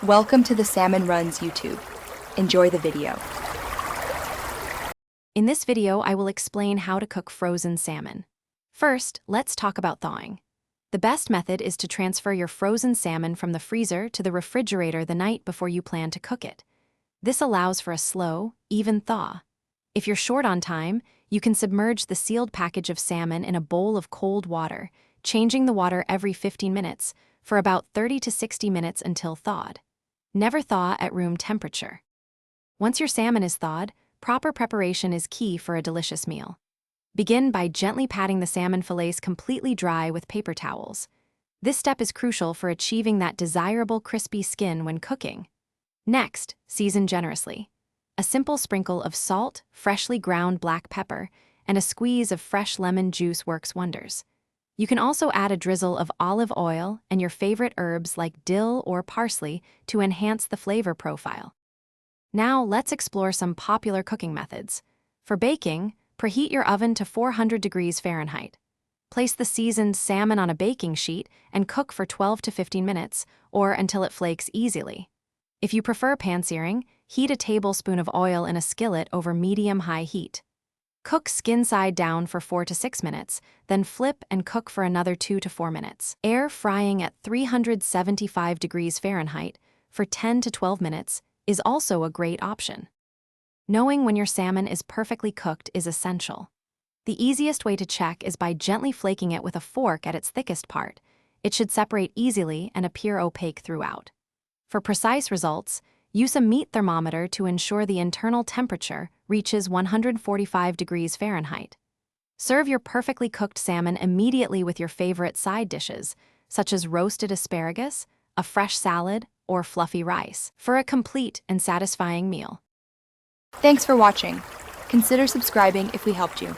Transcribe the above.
Welcome to the Salmon Runs YouTube. Enjoy the video. In this video, I will explain how to cook frozen salmon. First, let's talk about thawing. The best method is to transfer your frozen salmon from the freezer to the refrigerator the night before you plan to cook it. This allows for a slow, even thaw. If you're short on time, you can submerge the sealed package of salmon in a bowl of cold water, changing the water every 15 minutes for about 30 to 60 minutes until thawed. Never thaw at room temperature. Once your salmon is thawed, proper preparation is key for a delicious meal. Begin by gently patting the salmon fillets completely dry with paper towels. This step is crucial for achieving that desirable crispy skin when cooking. Next, season generously. A simple sprinkle of salt, freshly ground black pepper, and a squeeze of fresh lemon juice works wonders. You can also add a drizzle of olive oil and your favorite herbs like dill or parsley to enhance the flavor profile. Now let's explore some popular cooking methods. For baking, preheat your oven to 400 degrees Fahrenheit. Place the seasoned salmon on a baking sheet and cook for 12 to 15 minutes, or until it flakes easily. If you prefer pan-searing, heat a tablespoon of oil in a skillet over medium-high heat. Cook skin side down for 4 to 6 minutes, then flip and cook for another 2 to 4 minutes. Air frying at 375 degrees Fahrenheit for 10 to 12 minutes is also a great option. Knowing when your salmon is perfectly cooked is essential. The easiest way to check is by gently flaking it with a fork at its thickest part. It should separate easily and appear opaque throughout. For precise results, use a meat thermometer to ensure the internal temperature reaches 145 degrees Fahrenheit. Serve your perfectly cooked salmon immediately with your favorite side dishes, such as roasted asparagus, a fresh salad, or fluffy rice, for a complete and satisfying meal. Thanks for watching. Consider subscribing if we helped you.